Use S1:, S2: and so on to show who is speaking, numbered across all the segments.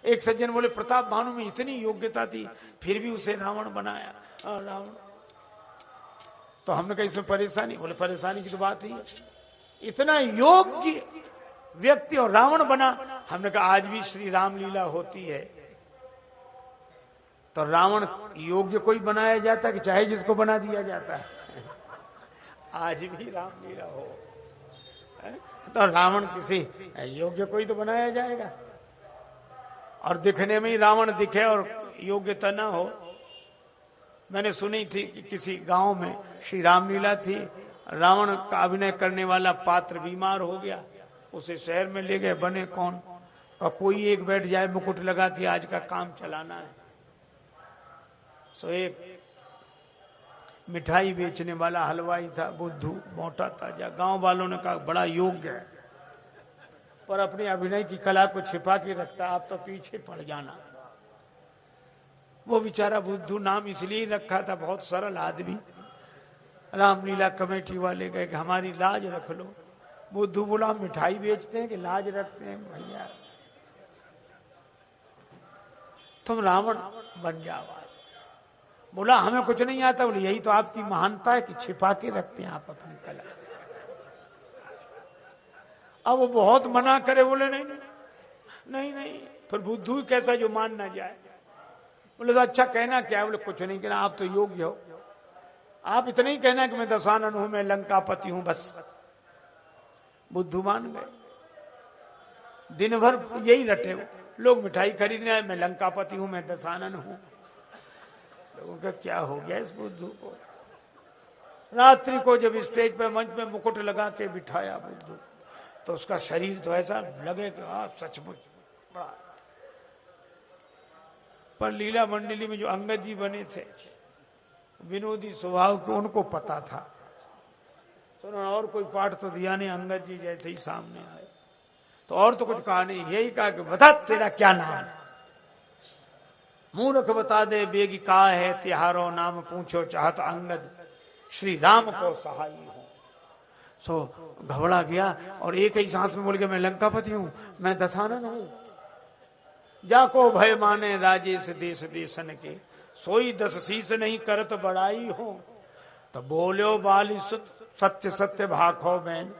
S1: एक सज्जन बोले प्रताप भानु में इतनी योग्यता थी फिर भी उसे रावण बनाया। रावण तो हमने कहा इसमें परेशानी, बोले परेशानी की तो बात ही, इतना योग्य व्यक्ति और रावण बना। हमने कहा आज भी श्री रामलीला होती है तो रावण योग्य कोई बनाया जाता कि चाहे जिसको बना दिया जाता है? आज भी रामलीला हो तो रावण किसी योग्य कोई तो बनाया जाएगा, और दिखने में ही रावण दिखे और योग्यता ना हो। मैंने सुनी थी कि किसी गांव में श्री रामलीला थी, रावण का अभिनय करने वाला पात्र बीमार हो गया, उसे शहर में ले गए, बने कौन का कोई एक बैठ जाए मुकुट लगा कि आज का काम चलाना है। सो एक मिठाई बेचने वाला हलवाई था, बुद्धू, मोटा ताजा। गांव वालों ने कहा बड़ा योग्य है पर अपनी अभिनय की कला को छिपा के रखता, आप तो पीछे पड़ जाना। वो बेचारा बुद्धू नाम इसलिए रखा था, बहुत सरल आदमी। रामलीला कमेटी वाले गए कि हमारी लाज रख लो। बुद्धू बोला मिठाई बेचते हैं कि लाज रखते हैं? भैया तुम रावण बन जाओ। बोला हमें कुछ नहीं आता। बोले यही तो आपकी महानता है कि छिपा के रखते हैं आप अपनी कला। अब वो बहुत मना करे, बोले नहीं नहीं नहीं नहीं, फिर बुद्धू कैसा जो मान ना जाए। बोले तो अच्छा कहना क्या है? बोले कुछ नहीं कहना, आप तो योग्य हो, आप इतना ही कहना कि मैं दशानन हूं, मैं लंकापति हूं, बस। बुद्धू मान गए। दिन भर यही रटे हो, लोग मिठाई खरीदने आए, मैं लंकापति हूं, मैं दशानन हूं। लोगों का क्या हो गया इस बुद्धू को? रात्रि को जब स्टेज पे मंच में मुकुट लगा के बिठाया बुद्धू, तो उसका शरीर तो ऐसा लगे कि हाँ सचमुच बड़ा। पर लीला मंडली में जो अंगद जी बने थे विनोदी स्वभाव के, उनको पता था। तो उन्होंने और कोई पाठ तो दिया नहीं, अंगद जी जैसे ही सामने आए तो और तो कुछ कहा नहीं, यही कहा कि बता तेरा क्या नाम? मूर्ख बता दे बेगी का है तिहारो नाम, पूछो चाहत अंगद श्री राम को सहाई हो। सो घबरा गया और एक ही सांस में बोल गया मैं लंकापति हूं, मैं दशानन हूं। जाको भय माने राजेश देश देशन के, सोई 10 शीस नहीं करत बड़ाई हो। तो बोलो बाली सत्य सत्य भाखो बैन,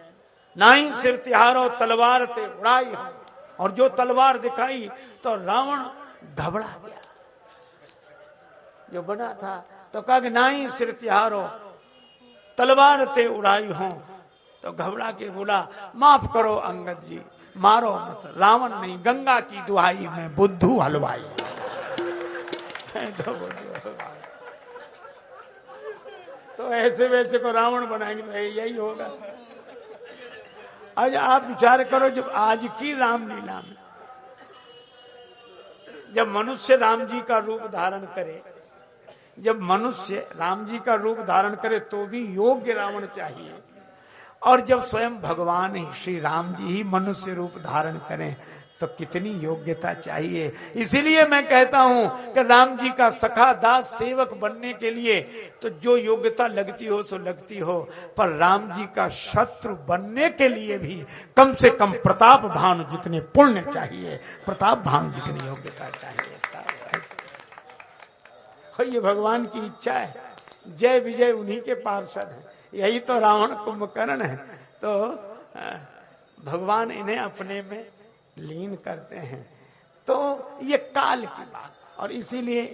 S1: नाही सिर तिहारो तलवार ते उड़ाई हो। और जो तलवार दिखाई तो रावण घबरा गया जो बना था, तो कहा कि नाही सिर तिहारो तलवार ते उड़ाई हो। तो घबरा के बोला माफ करो अंगद जी, मारो मत, रावण नहीं गंगा की दुहाई में बुद्धू हलवाई। तो ऐसे वैसे को रावण बनाएंगे, यही होगा। आज आप विचार करो, जब आज की रामलीला में जब मनुष्य राम जी का रूप धारण करे, जब मनुष्य राम जी का रूप धारण करे तो भी योग्य रावण चाहिए, और जब स्वयं भगवान ही श्री राम जी ही मनुष्य रूप धारण करें तो कितनी योग्यता चाहिए। इसीलिए मैं कहता हूं कि राम जी का सखा दास सेवक बनने के लिए तो जो योग्यता लगती हो सो लगती हो, पर राम जी का शत्रु बनने के लिए भी कम से कम प्रताप भानु जितने पुण्य चाहिए, प्रताप भानु जितनी योग्यता चाहिए। ये भगवान की इच्छा है, जय विजय उन्हीं के पार्षद है। यही तो रावण कुंभकर्ण है, तो भगवान इन्हें अपने में लीन करते हैं। तो ये काल की बात, और इसीलिए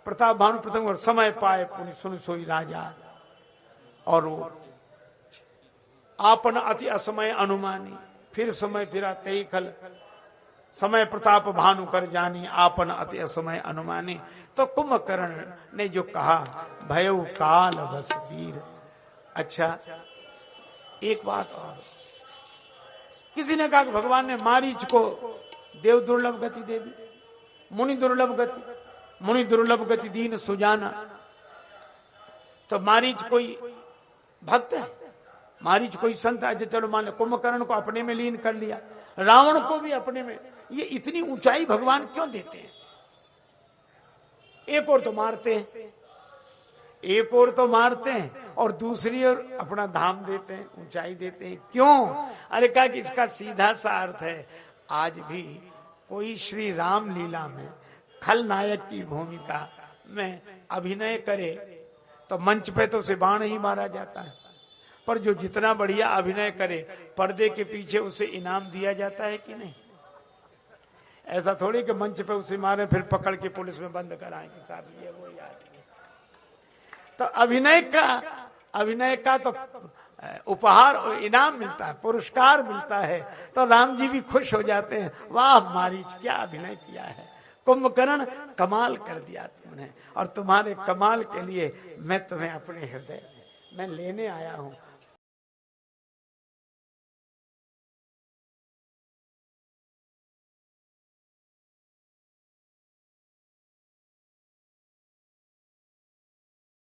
S1: प्रताप भानु प्रथम समय पाए पुनि सुन सोई राजा, और वो आपन अति असमय अनुमानी, फिर समय फिरा तेई खल, समय प्रताप भानु कर जानी, आपन अति असमय अनुमानी। तो कुंभकर्ण ने जो कहा भयउ काल बस वीर। अच्छा एक बात और, किसी ने कहा कि भगवान ने मारीच को देव दुर्लभ गति दे दी, मुनि दुर्लभ गति, मुनि दुर्लभ गति दीन सुजाना। तो मारीच कोई भक्त है, मारीच कोई संत है, चलो मान लो कुंभकर्ण को अपने में लीन कर लिया, रावण को भी अपने में। ये इतनी ऊंचाई भगवान क्यों देते हैं? एक और तो मारते हैं, एक और तो मारते हैं और दूसरी ओर अपना धाम देते हैं, ऊंचाई देते हैं। क्यों? अरे कहा कि इसका सीधा सा अर्थ है, आज भी कोई श्री राम लीला में खलनायक की भूमिका में अभिनय करे तो मंच पे तो उसे बाण ही मारा जाता है, पर जो जितना बढ़िया अभिनय करे पर्दे के पीछे उसे इनाम दिया जाता है कि नहीं? ऐसा थोड़ी कि मंच पे उसे मारे फिर पकड़ के पुलिस में बंद कराएंगे, साहब ये वो याद नहीं। तो अभिनय का तो उपहार और इनाम मिलता है, पुरस्कार मिलता है, तो राम जी भी खुश हो जाते हैं, वाह मारीच क्या अभिनय किया है, कुंभकर्ण कमाल कर दिया तुमने, और तुम्हारे कमाल के लिए मैं तुम्हें अपने हृदय में मैं लेने आया हूं।